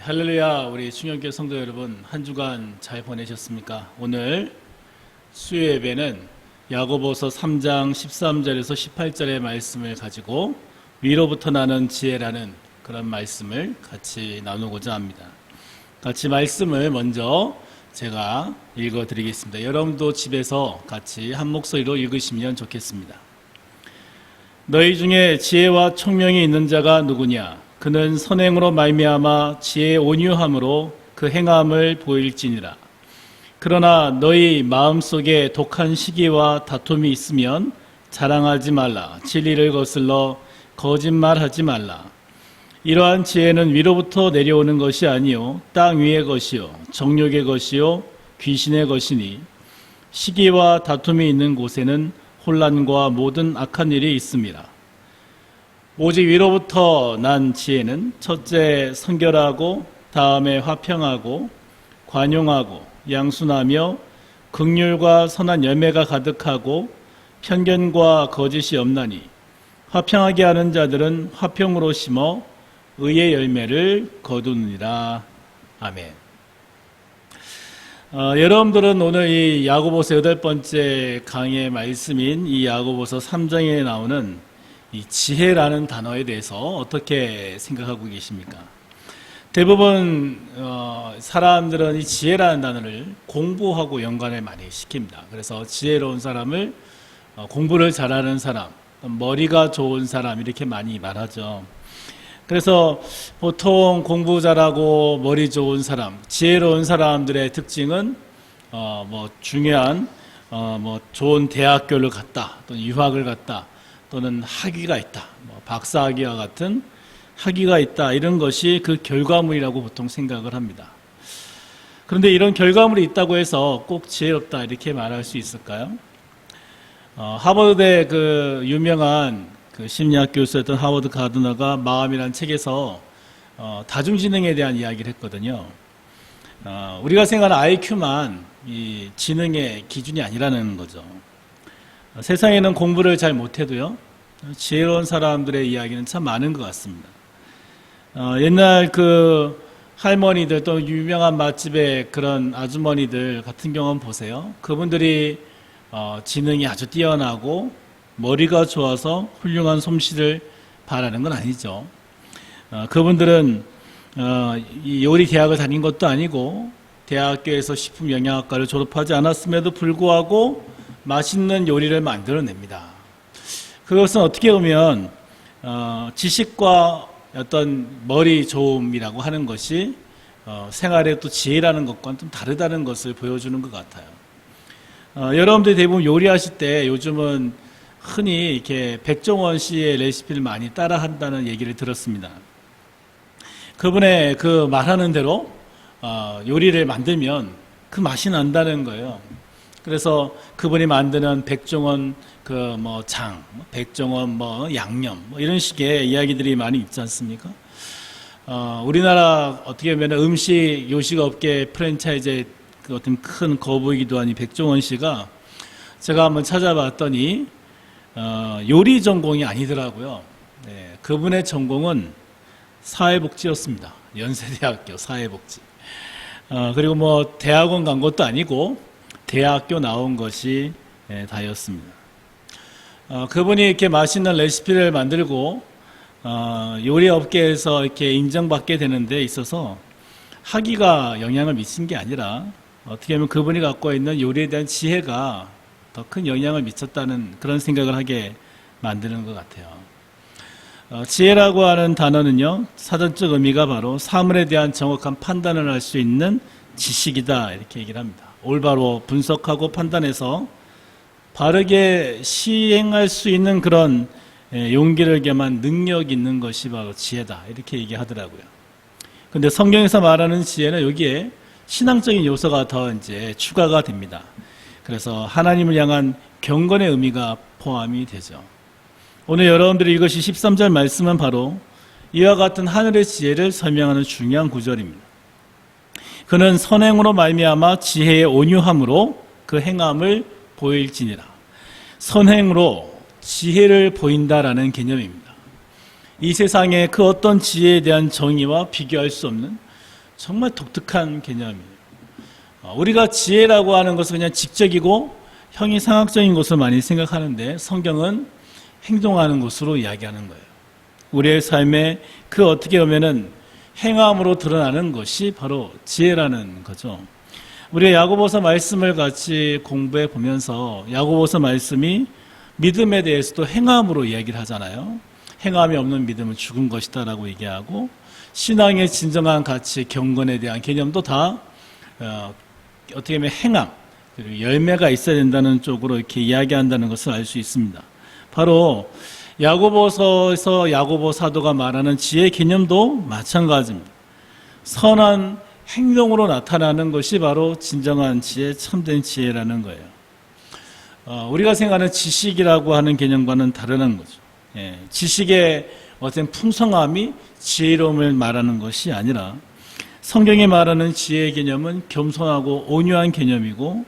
할렐루야. 우리 충영교회 성도 여러분, 한 주간 잘 보내셨습니까? 오늘 수요 예배는 야고보서 3장 13절에서 18절의 말씀을 가지고 위로부터 나는 지혜라는 그런 말씀을 같이 나누고자 합니다. 같이 말씀을 먼저 제가 읽어드리겠습니다. 여러분도 집에서 같이 한 목소리로 읽으시면 좋겠습니다. 너희 중에 지혜와 총명이 있는 자가 누구냐? 그는 선행으로 말미암아 지혜의 온유함으로 그 행함을 보일지니라. 그러나 너희 마음속에 독한 시기와 다툼이 있으면 자랑하지 말라. 진리를 거슬러 거짓말하지 말라. 이러한 지혜는 위로부터 내려오는 것이 아니요 땅 위의 것이요 정욕의 것이요 귀신의 것이니 시기와 다툼이 있는 곳에는 혼란과 모든 악한 일이 있습니다. 오직 위로부터 난 지혜는 첫째 성결하고 다음에 화평하고 관용하고 양순하며 긍휼과 선한 열매가 가득하고 편견과 거짓이 없나니 화평하게 하는 자들은 화평으로 심어 의의 열매를 거두느니라. 아멘. 여러분들은 오늘 이 야고보서 8번째 강의 말씀인 이 야고보서 3장에 나오는 이 지혜라는 단어에 대해서 어떻게 생각하고 계십니까? 대부분 사람들은 이 지혜라는 단어를 공부하고 연관을 많이 시킵니다. 그래서 지혜로운 사람을 공부를 잘하는 사람, 머리가 좋은 사람 이렇게 많이 말하죠. 그래서 보통 공부 잘하고 머리 좋은 사람, 지혜로운 사람들의 특징은 중요한 좋은 대학교를 갔다, 또는 유학을 갔다, 또는 학위가 있다, 박사학위와 같은 학위가 있다, 이런 것이 그 결과물이라고 보통 생각을 합니다. 그런데 이런 결과물이 있다고 해서 꼭 지혜롭다 이렇게 말할 수 있을까요? 하버드대 그 유명한 그 심리학 교수였던 하워드 가드너가 마음이라는 책에서 다중지능에 대한 이야기를 했거든요. 우리가 생각하는 IQ만 이 지능의 기준이 아니라는 거죠. 세상에는 공부를 잘 못해도요, 지혜로운 사람들의 이야기는 참 많은 것 같습니다. 옛날 그 할머니들 또 유명한 맛집의 그런 아주머니들 같은 경우는 보세요. 그분들이 지능이 아주 뛰어나고 머리가 좋아서 훌륭한 솜씨를 바라는 건 아니죠. 그분들은 이 요리 대학을 다닌 것도 아니고 대학교에서 식품영양학과를 졸업하지 않았음에도 불구하고 맛있는 요리를 만들어냅니다. 그것은 어떻게 보면 지식과 어떤 머리 좋음이라고 하는 것이 생활의 또 지혜라는 것과는 좀 다르다는 것을 보여주는 것 같아요. 여러분들이 대부분 요리하실 때 요즘은 흔히 이렇게 백종원 씨의 레시피를 많이 따라한다는 얘기를 들었습니다. 그분의 그 말하는 대로 요리를 만들면 그 맛이 난다는 거예요. 그래서 그분이 만드는 백종원 백종원 양념 이런 식의 이야기들이 많이 있지 않습니까? 우리나라 어떻게 보면 음식 요식업계 프랜차이즈의 그 어떤 큰 거부이기도 한 이 백종원 씨가 제가 한번 찾아봤더니 요리 전공이 아니더라고요. 네, 그분의 전공은 사회복지였습니다. 연세대학교 사회복지. 그리고 대학원 간 것도 아니고 대학교 나온 것이 다였습니다. 그분이 이렇게 맛있는 레시피를 만들고 요리 업계에서 이렇게 인정받게 되는 데 있어서 학위가 영향을 미친 게 아니라 어떻게 보면 그분이 갖고 있는 요리에 대한 지혜가 더 큰 영향을 미쳤다는 그런 생각을 하게 만드는 것 같아요. 지혜라고 하는 단어는요, 사전적 의미가 바로 사물에 대한 정확한 판단을 할 수 있는 지식이다 이렇게 얘기를 합니다. 올바로 분석하고 판단해서 바르게 시행할 수 있는 그런 용기를 겸한 능력이 있는 것이 바로 지혜다 이렇게 얘기하더라고요. 근데 성경에서 말하는 지혜는 여기에 신앙적인 요소가 더 이제 추가가 됩니다. 그래서 하나님을 향한 경건의 의미가 포함이 되죠. 오늘 여러분들이 읽으신 13절 말씀은 바로 이와 같은 하늘의 지혜를 설명하는 중요한 구절입니다. 그는 선행으로 말미암아 지혜의 온유함으로 그 행함을 보일지니라. 선행으로 지혜를 보인다라는 개념입니다. 이 세상에 그 어떤 지혜에 대한 정의와 비교할 수 없는 정말 독특한 개념이에요. 우리가 지혜라고 하는 것은 그냥 직접이고 형이상학적인 것을 많이 생각하는데 성경은 행동하는 것으로 이야기하는 거예요. 우리의 삶에 그 어떻게 보면은 행함으로 드러나는 것이 바로 지혜라는 거죠. 우리가 야고보서 말씀을 같이 공부해 보면서 야고보서 말씀이 믿음에 대해서도 행함으로 이야기를 하잖아요. 행함이 없는 믿음은 죽은 것이다 라고 얘기하고 신앙의 진정한 가치, 경건에 대한 개념도 다 어떻게 보면 행함, 그리고 열매가 있어야 된다는 쪽으로 이렇게 이야기한다는 것을 알 수 있습니다. 바로 야고보서에서 야고보 사도가 말하는 지혜 개념도 마찬가지입니다. 선한 행동으로 나타나는 것이 바로 진정한 지혜, 참된 지혜라는 거예요. 우리가 생각하는 지식이라고 하는 개념과는 다르는 거죠. 지식의 어떤 풍성함이 지혜로움을 말하는 것이 아니라 성경이 말하는 지혜의 개념은 겸손하고 온유한 개념이고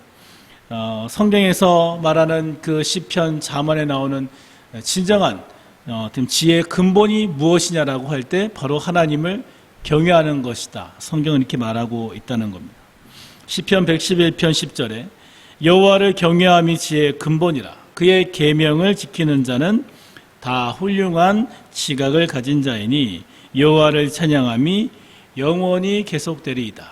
성경에서 말하는 그 시편 잠언에 나오는 진정한 지혜의 근본이 무엇이냐라고 할 때 바로 하나님을 경외하는 것이다. 성경은 이렇게 말하고 있다는 겁니다. 시편 111편 10절에 여호와를 경외함이 지혜의 근본이라 그의 계명을 지키는 자는 다 훌륭한 지각을 가진 자이니 여호와를 찬양함이 영원히 계속되리이다.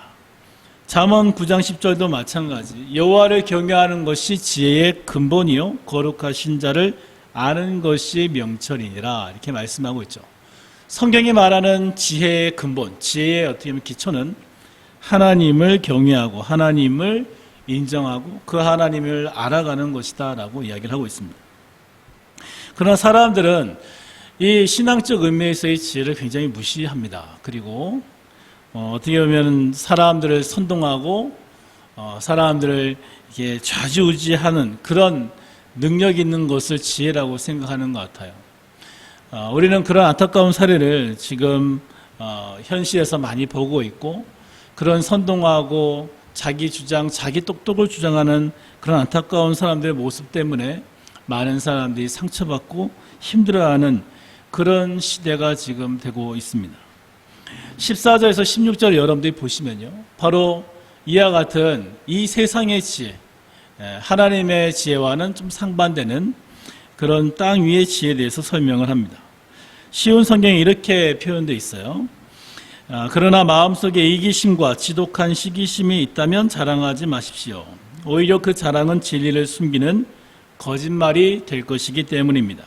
잠언 9장 10절도 마찬가지. 여호와를 경외하는 것이 지혜의 근본이요 거룩하신 자를 아는 것이 명철이니라 이렇게 말씀하고 있죠. 성경이 말하는 지혜의 근본, 지혜의 어떻게 보면 기초는 하나님을 경외하고 하나님을 인정하고 그 하나님을 알아가는 것이다 라고 이야기를 하고 있습니다. 그러나 사람들은 이 신앙적 의미에서의 지혜를 굉장히 무시합니다. 그리고 어떻게 보면 사람들을 선동하고 사람들을 이렇게 좌지우지하는 그런 능력 있는 것을 지혜라고 생각하는 것 같아요. 우리는 그런 안타까운 사례를 지금 현실에서 많이 보고 있고 그런 선동하고 자기 주장, 자기 똑똑을 주장하는 그런 안타까운 사람들의 모습 때문에 많은 사람들이 상처받고 힘들어하는 그런 시대가 지금 되고 있습니다. 14절에서 16절 여러분들이 보시면요. 바로 이와 같은 이 세상의 지혜, 하나님의 지혜와는 좀 상반되는 그런 땅 위의 지혜에 대해서 설명을 합니다. 쉬운 성경에 이렇게 표현되어 있어요. 그러나 마음속에 이기심과 지독한 시기심이 있다면 자랑하지 마십시오. 오히려 그 자랑은 진리를 숨기는 거짓말이 될 것이기 때문입니다.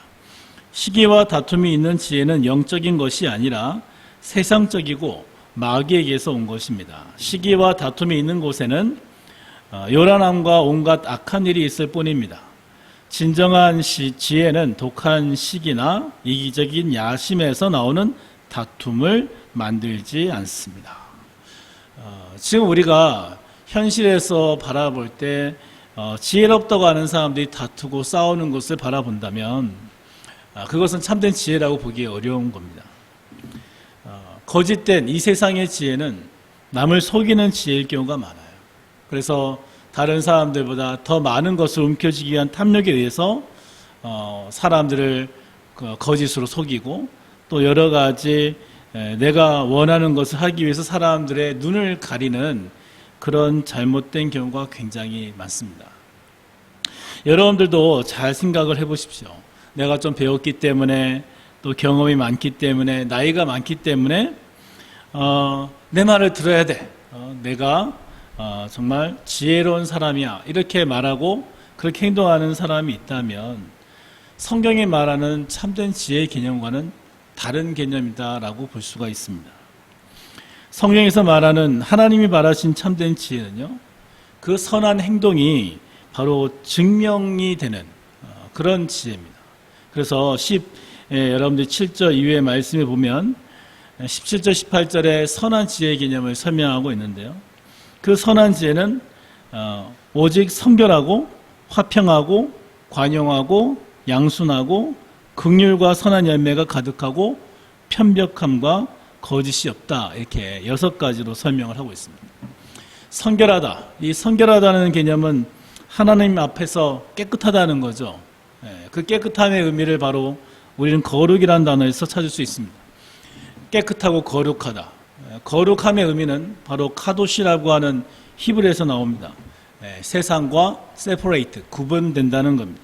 시기와 다툼이 있는 지혜는 영적인 것이 아니라 세상적이고 마귀에게서 온 것입니다. 시기와 다툼이 있는 곳에는 요란함과 온갖 악한 일이 있을 뿐입니다. 진정한 지혜는 독한 시기나 이기적인 야심에서 나오는 다툼을 만들지 않습니다. 지금 우리가 현실에서 바라볼 때 지혜롭다고 하는 사람들이 다투고 싸우는 것을 바라본다면 그것은 참된 지혜라고 보기 어려운 겁니다. 거짓된 이 세상의 지혜는 남을 속이는 지혜일 경우가 많아요. 그래서 다른 사람들보다 더 많은 것을 움켜쥐기 위한 탐욕에 의해서 사람들을 거짓으로 속이고 또 여러 가지 내가 원하는 것을 하기 위해서 사람들의 눈을 가리는 그런 잘못된 경우가 굉장히 많습니다. 여러분들도 잘 생각을 해보십시오. 내가 좀 배웠기 때문에 또 경험이 많기 때문에 나이가 많기 때문에 내 말을 들어야 돼. 내가 정말 지혜로운 사람이야. 이렇게 말하고 그렇게 행동하는 사람이 있다면 성경이 말하는 참된 지혜의 개념과는 다른 개념이다라고 볼 수가 있습니다. 성경에서 말하는 하나님이 말하신 참된 지혜는요. 그 선한 행동이 바로 증명이 되는 그런 지혜입니다. 그래서 여러분들 7절 이후의 말씀에 보면 17절 18절에 선한 지혜의 개념을 설명하고 있는데요. 그 선한 지혜는 오직 성결하고 화평하고 관용하고 양순하고 긍휼과 선한 열매가 가득하고 편벽함과 거짓이 없다. 이렇게 6가지로 설명을 하고 있습니다. 성결하다. 이 성결하다는 개념은 하나님 앞에서 깨끗하다는 거죠. 그 깨끗함의 의미를 바로 우리는 거룩이라는 단어에서 찾을 수 있습니다. 깨끗하고 거룩하다. 거룩함의 의미는 바로 카도시라고 하는 히브리에서 나옵니다. 세상과 separate, 구분된다는 겁니다.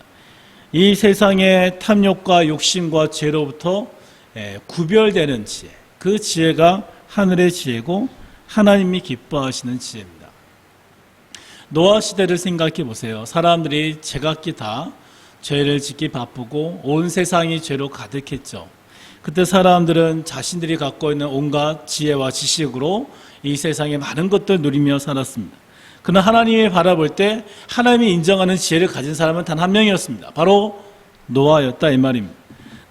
이 세상의 탐욕과 욕심과 죄로부터 구별되는 지혜, 그 지혜가 하늘의 지혜고 하나님이 기뻐하시는 지혜입니다. 노아 시대를 생각해 보세요. 사람들이 제각기 다 죄를 짓기 바쁘고 온 세상이 죄로 가득했죠. 그때 사람들은 자신들이 갖고 있는 온갖 지혜와 지식으로 이 세상의 많은 것들을 누리며 살았습니다. 그러나 하나님이 바라볼 때 하나님이 인정하는 지혜를 가진 사람은 단 한 명이었습니다. 바로 노아였다 이 말입니다.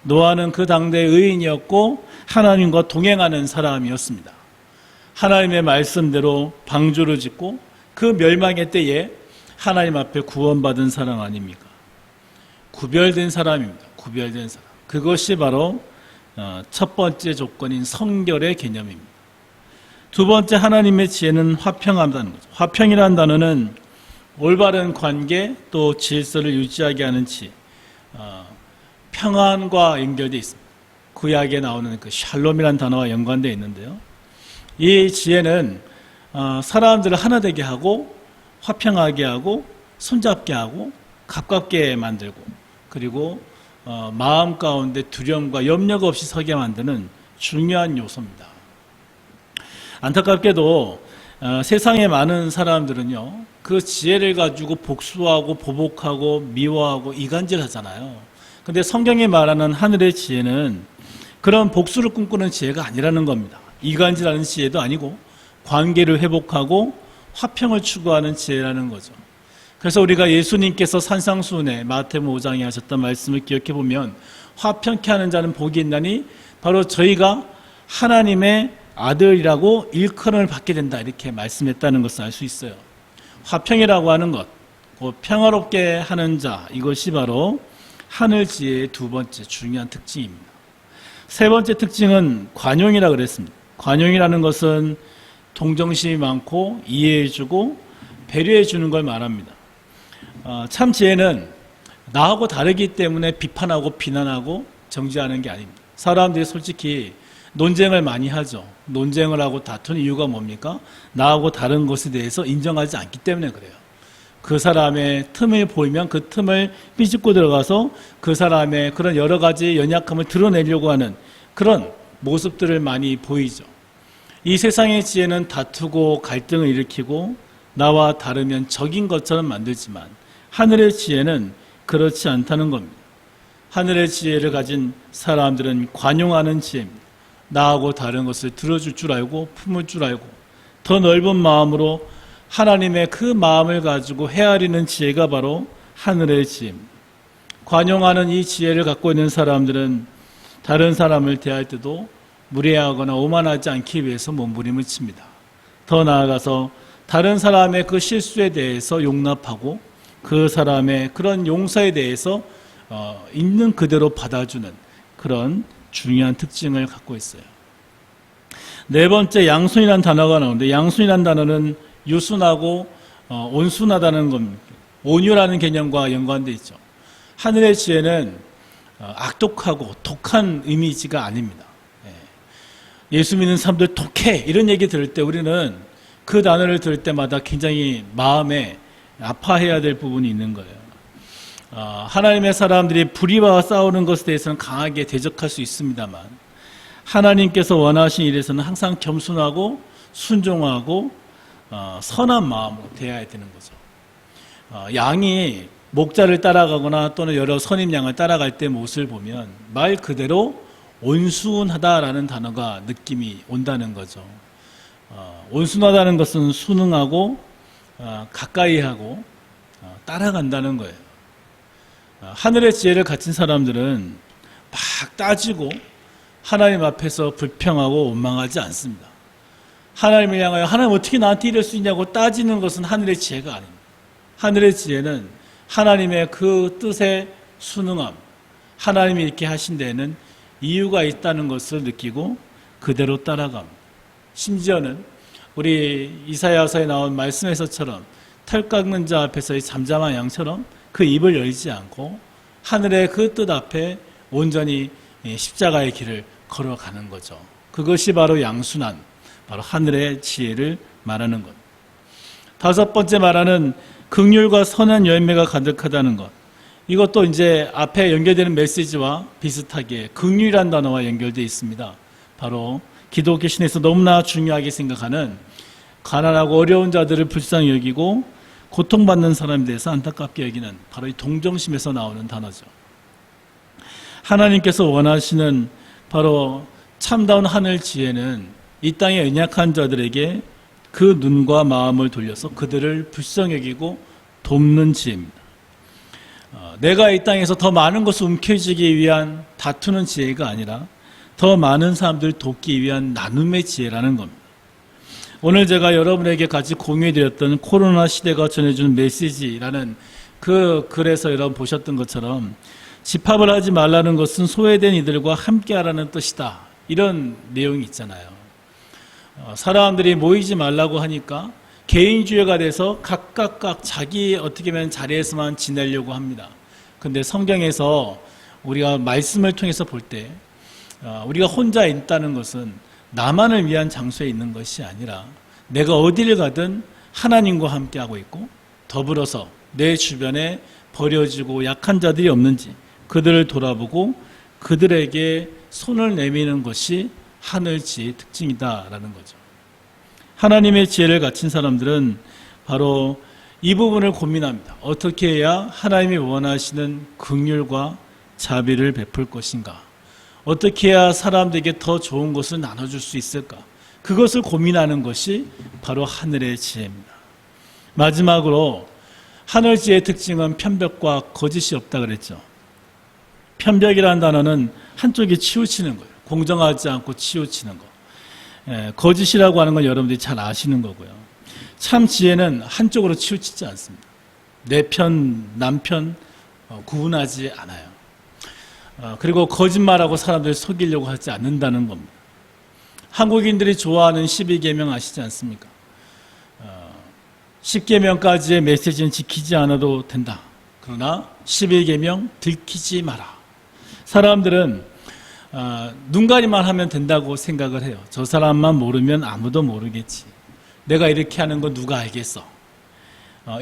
노아는 그 당대의 의인이었고 하나님과 동행하는 사람이었습니다. 하나님의 말씀대로 방주를 짓고 그 멸망의 때에 하나님 앞에 구원받은 사람 아닙니까? 구별된 사람입니다. 구별된 사람. 그것이 바로 첫 번째 조건인 성결의 개념입니다. 두 번째 하나님의 지혜는 화평하다는 거죠. 화평이라는 단어는 올바른 관계 또 질서를 유지하게 하는 지혜, 평안과 연결되어 있습니다. 구약에 나오는 그 샬롬이라는 단어와 연관되어 있는데요. 이 지혜는 사람들을 하나 되게 하고 화평하게 하고 손잡게 하고 가깝게 만들고 그리고 마음 가운데 두려움과 염려가 없이 서게 만드는 중요한 요소입니다. 안타깝게도 세상에 많은 사람들은요, 그 지혜를 가지고 복수하고 보복하고 미워하고 이간질하잖아요. 근데 성경이 말하는 하늘의 지혜는 그런 복수를 꿈꾸는 지혜가 아니라는 겁니다. 이간질하는 지혜도 아니고 관계를 회복하고 화평을 추구하는 지혜라는 거죠. 그래서 우리가 예수님께서 산상수훈에 마태복음 5장에 하셨던 말씀을 기억해 보면 화평케 하는 자는 복이 있나니 바로 저희가 하나님의 아들이라고 일컬음을 받게 된다 이렇게 말씀했다는 것을 알 수 있어요. 화평이라고 하는 것, 평화롭게 하는 자, 이것이 바로 하늘 지혜의 두 번째 중요한 특징입니다. 세 번째 특징은 관용이라고 그랬습니다. 관용이라는 것은 동정심이 많고 이해해주고 배려해주는 걸 말합니다. 참 지혜는 나하고 다르기 때문에 비판하고 비난하고 정죄하는 게 아닙니다. 사람들이 솔직히 논쟁을 많이 하죠. 논쟁을 하고 다투는 이유가 뭡니까? 나하고 다른 것에 대해서 인정하지 않기 때문에 그래요. 그 사람의 틈을 보이면 그 틈을 삐집고 들어가서 그 사람의 그런 여러 가지 연약함을 드러내려고 하는 그런 모습들을 많이 보이죠. 이 세상의 지혜는 다투고 갈등을 일으키고 나와 다르면 적인 것처럼 만들지만 하늘의 지혜는 그렇지 않다는 겁니다. 하늘의 지혜를 가진 사람들은 관용하는 지혜입니다. 나하고 다른 것을 들어줄 줄 알고 품을 줄 알고 더 넓은 마음으로 하나님의 그 마음을 가지고 헤아리는 지혜가 바로 하늘의 지혜입니다. 관용하는 이 지혜를 갖고 있는 사람들은 다른 사람을 대할 때도 무례하거나 오만하지 않기 위해서 몸부림을 칩니다. 더 나아가서 다른 사람의 그 실수에 대해서 용납하고 그 사람의 그런 용서에 대해서 있는 그대로 받아주는 그런 중요한 특징을 갖고 있어요. 네 번째 양순이라는 단어가 나오는데 양순이라는 단어는 유순하고 온순하다는 겁니다. 온유라는 개념과 연관되어 있죠. 하늘의 지혜는 악독하고 독한 이미지가 아닙니다. 예수 믿는 사람들 독해 이런 얘기 들을 때 우리는 그 단어를 들을 때마다 굉장히 마음에 아파해야 될 부분이 있는 거예요. 하나님의 사람들이 불의와 싸우는 것에 대해서는 강하게 대적할 수 있습니다만 하나님께서 원하신 일에서는 항상 겸손하고 순종하고 선한 마음으로 대해야 되는 거죠. 양이 목자를 따라가거나 또는 여러 선임 양을 따라갈 때 모습을 보면 말 그대로 온순하다라는 단어가 느낌이 온다는 거죠. 온순하다는 것은 순응하고 가까이하고 따라간다는 거예요. 하늘의 지혜를 가진 사람들은 막 따지고 하나님 앞에서 불평하고 원망하지 않습니다. 하나님을 향하여 하나님 어떻게 나한테 이럴 수 있냐고 따지는 것은 하늘의 지혜가 아닙니다. 하늘의 지혜는 하나님의 그 뜻에 순응함, 하나님이 이렇게 하신 데에는 이유가 있다는 것을 느끼고 그대로 따라갑니다. 심지어는 우리 이사야서에 나온 말씀에서처럼 털 깎는 자 앞에서의 잠잠한 양처럼 그 입을 열지 않고 하늘의 그 뜻 앞에 온전히 십자가의 길을 걸어가는 거죠. 그것이 바로 양순한, 바로 하늘의 지혜를 말하는 것. 다섯 번째 말하는 긍휼과 선한 열매가 가득하다는 것. 이것도 이제 앞에 연결되는 메시지와 비슷하게 긍휼이란 단어와 연결되어 있습니다. 바로 기독교 신에서 너무나 중요하게 생각하는 가난하고 어려운 자들을 불쌍히 여기고 고통받는 사람에 대해서 안타깝게 여기는 바로 이 동정심에서 나오는 단어죠. 하나님께서 원하시는 바로 참다운 하늘 지혜는 이 땅의 연약한 자들에게 그 눈과 마음을 돌려서 그들을 불쌍히 여기고 돕는 지혜입니다. 내가 이 땅에서 더 많은 것을 움켜쥐기 위한 다투는 지혜가 아니라 더 많은 사람들을 돕기 위한 나눔의 지혜라는 겁니다. 오늘 제가 여러분에게 같이 공유해드렸던 코로나 시대가 전해주는 메시지라는 그 글에서 여러분 보셨던 것처럼 집합을 하지 말라는 것은 소외된 이들과 함께하라는 뜻이다. 이런 내용이 있잖아요. 사람들이 모이지 말라고 하니까 개인주의가 돼서 각각 자기 어떻게 보면 자리에서만 지내려고 합니다. 근데 성경에서 우리가 말씀을 통해서 볼 때 우리가 혼자 있다는 것은 나만을 위한 장소에 있는 것이 아니라 내가 어디를 가든 하나님과 함께하고 있고 더불어서 내 주변에 버려지고 약한 자들이 없는지 그들을 돌아보고 그들에게 손을 내미는 것이 하늘 지혜의 특징이다라는 거죠. 하나님의 지혜를 갖춘 사람들은 바로 이 부분을 고민합니다. 어떻게 해야 하나님이 원하시는 긍휼과 자비를 베풀 것인가? 어떻게 해야 사람들에게 더 좋은 것을 나눠줄 수 있을까? 그것을 고민하는 것이 바로 하늘의 지혜입니다. 마지막으로 하늘 지혜의 특징은 편벽과 거짓이 없다 그랬죠. 편벽이라는 단어는 한쪽에 치우치는 거예요. 공정하지 않고 치우치는 거. 거짓이라고 하는 건 여러분들이 잘 아시는 거고요. 참 지혜는 한쪽으로 치우치지 않습니다. 내 편, 남편 구분하지 않아요. 그리고 거짓말하고 사람들을 속이려고 하지 않는다는 겁니다. 한국인들이 좋아하는 12계명 아시지 않습니까? 10계명까지의 메시지는 지키지 않아도 된다. 그러나 11계명 들키지 마라. 사람들은 눈가리만 하면 된다고 생각을 해요. 저 사람만 모르면 아무도 모르겠지. 내가 이렇게 하는 거 누가 알겠어.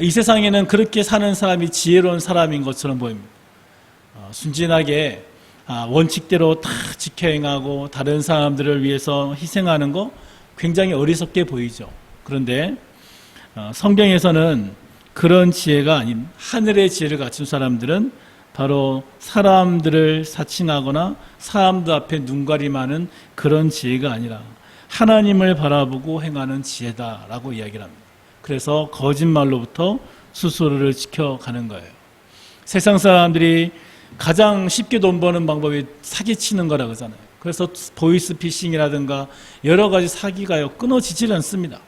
이 세상에는 그렇게 사는 사람이 지혜로운 사람인 것처럼 보입니다. 순진하게 원칙대로 다 지켜 행하고 다른 사람들을 위해서 희생하는 거 굉장히 어리석게 보이죠. 그런데 성경에서는 그런 지혜가 아닌 하늘의 지혜를 갖춘 사람들은 바로 사람들을 사칭하거나 사람들 앞에 눈가림하는 그런 지혜가 아니라 하나님을 바라보고 행하는 지혜다라고 이야기를 합니다. 그래서 거짓말로부터 스스로를 지켜가는 거예요. 세상 사람들이 가장 쉽게 돈 버는 방법이 사기치는 거라고 하잖아요. 그래서 보이스피싱이라든가 여러 가지 사기가요 끊어지질 않습니다.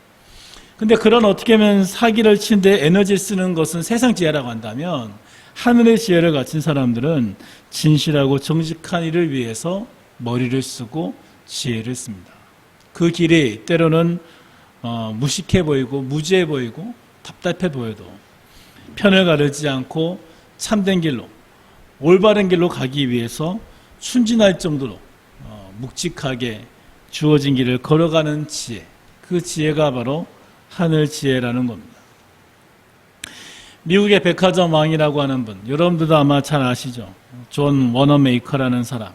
근데 그런 어떻게 하면 사기를 치는데 에너지를 쓰는 것은 세상 지혜라고 한다면 하늘의 지혜를 갖춘 사람들은 진실하고 정직한 일을 위해서 머리를 쓰고 지혜를 씁니다. 그 길이 때로는 무식해 보이고 무지해 보이고 답답해 보여도 편을 가르지 않고 참된 길로 올바른 길로 가기 위해서 순진할 정도로 묵직하게 주어진 길을 걸어가는 지혜, 그 지혜가 바로 하늘 지혜라는 겁니다. 미국의 백화점 왕이라고 하는 분, 여러분들도 아마 잘 아시죠? 존 워너메이커라는 사람.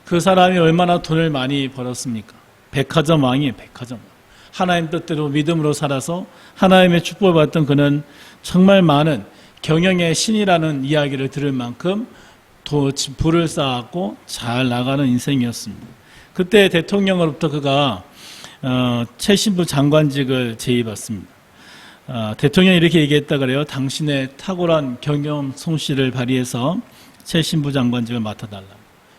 그 사람이 얼마나 돈을 많이 벌었습니까? 백화점 왕이에요, 백화점 왕. 하나님 뜻대로 믿음으로 살아서 하나님의 축복을 받던 그는 정말 많은 경영의 신이라는 이야기를 들을 만큼 부를 쌓았고 잘 나가는 인생이었습니다. 그때 대통령으로부터 그가 최신부 장관직을 제의받습니다. 대통령이 이렇게 얘기했다 그래요. 당신의 탁월한 경영 솜씨를 발휘해서 최신부 장관직을 맡아달라.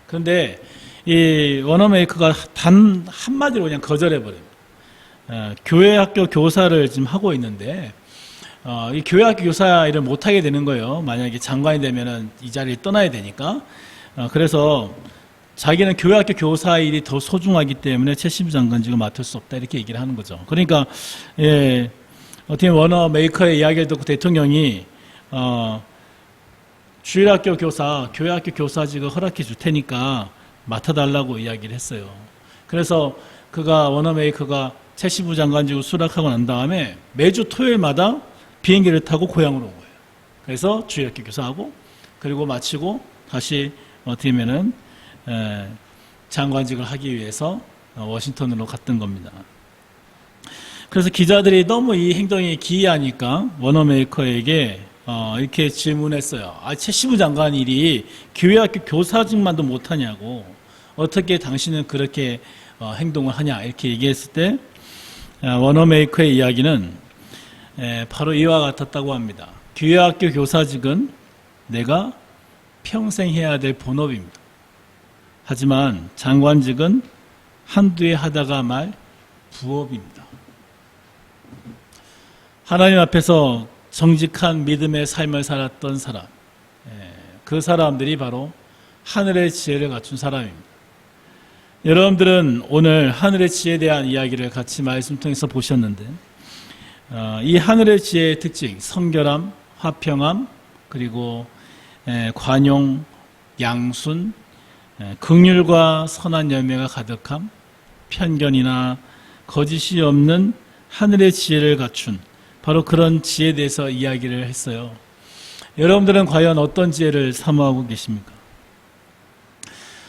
그런데 이 워너메이커가 단 한마디로 그냥 거절해버립니다. 교회 학교 교사를 지금 하고 있는데 이 교회 학교 교사 일을 못하게 되는 거예요. 만약에 장관이 되면은 이 자리를 떠나야 되니까. 그래서 자기는 교회 학교 교사 일이 더 소중하기 때문에 최신부 장관직을 맡을 수 없다 이렇게 얘기를 하는 거죠. 그러니까 어떻게 워너메이커의 이야기를 듣고 대통령이 주일학교 교사, 교회 학교 교사직을 허락해 줄 테니까 맡아달라고 이야기를 했어요. 그래서 워너메이커가 최시부 장관직을 수락하고 난 다음에 매주 토요일마다 비행기를 타고 고향으로 온 거예요. 그래서 주일학교 교사하고 그리고 마치고 다시 어떻게 보면은 장관직을 하기 위해서 워싱턴으로 갔던 겁니다. 그래서 기자들이 너무 이 행동이 기이하니까 워너메이커에게 이렇게 질문했어요. 최시부 장관 일이 교회학교 교사직만도 못하냐고, 어떻게 당신은 그렇게 행동을 하냐, 이렇게 얘기했을 때 워너메이커의 이야기는 바로 이와 같았다고 합니다. 교회학교 교사직은 내가 평생 해야 될 본업입니다. 하지만 장관직은 한두 해 하다가 말 부업입니다. 하나님 앞에서 정직한 믿음의 삶을 살았던 사람, 그 사람들이 바로 하늘의 지혜를 갖춘 사람입니다. 여러분들은 오늘 하늘의 지혜에 대한 이야기를 같이 말씀 통해서 보셨는데, 이 하늘의 지혜의 특징, 성결함, 화평함, 그리고 관용, 양순, 긍휼과 선한 열매가 가득함, 편견이나 거짓이 없는 하늘의 지혜를 갖춘 바로 그런 지혜에 대해서 이야기를 했어요. 여러분들은 과연 어떤 지혜를 사모하고 계십니까?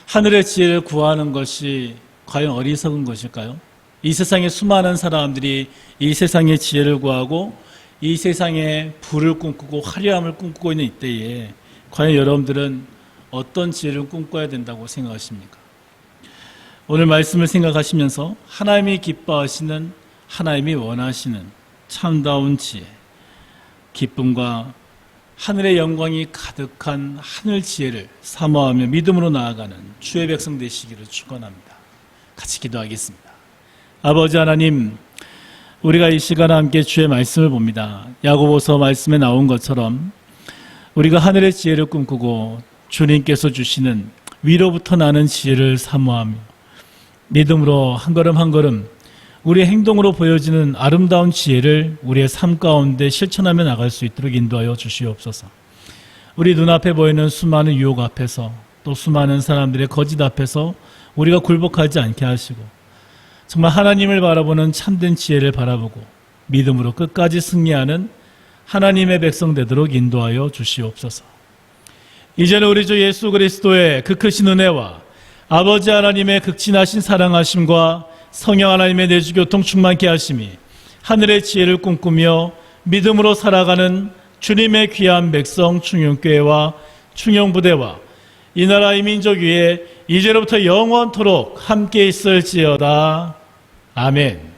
하늘의 지혜를 구하는 것이 과연 어리석은 것일까요? 이 세상에 수많은 사람들이 이 세상의 지혜를 구하고 이 세상에 부를 꿈꾸고 화려함을 꿈꾸고 있는 이때에 과연 여러분들은 어떤 지혜를 꿈꿔야 된다고 생각하십니까? 오늘 말씀을 생각하시면서 하나님이 기뻐하시는, 하나님이 원하시는 참다운 지혜, 기쁨과 하늘의 영광이 가득한 하늘 지혜를 사모하며 믿음으로 나아가는 주의 백성 되시기를 축원합니다. 같이 기도하겠습니다. 아버지 하나님, 우리가 이 시간에 함께 주의 말씀을 봅니다. 야고보서 말씀에 나온 것처럼 우리가 하늘의 지혜를 꿈꾸고 주님께서 주시는 위로부터 나는 지혜를 사모하며 믿음으로 한 걸음 한 걸음 우리의 행동으로 보여지는 아름다운 지혜를 우리의 삶 가운데 실천하며 나갈 수 있도록 인도하여 주시옵소서. 우리 눈앞에 보이는 수많은 유혹 앞에서 또 수많은 사람들의 거짓 앞에서 우리가 굴복하지 않게 하시고 정말 하나님을 바라보는 참된 지혜를 바라보고 믿음으로 끝까지 승리하는 하나님의 백성 되도록 인도하여 주시옵소서. 이제는 우리 주 예수 그리스도의 그 크신 은혜와 아버지 하나님의 극진하신 사랑하심과 성령 하나님의 내주교통 충만케 하심이 하늘의 지혜를 꿈꾸며 믿음으로 살아가는 주님의 귀한 백성 충영교회와 충영부대와 이 나라 이 민족 위에 이제로부터 영원토록 함께 있을지어다. 아멘.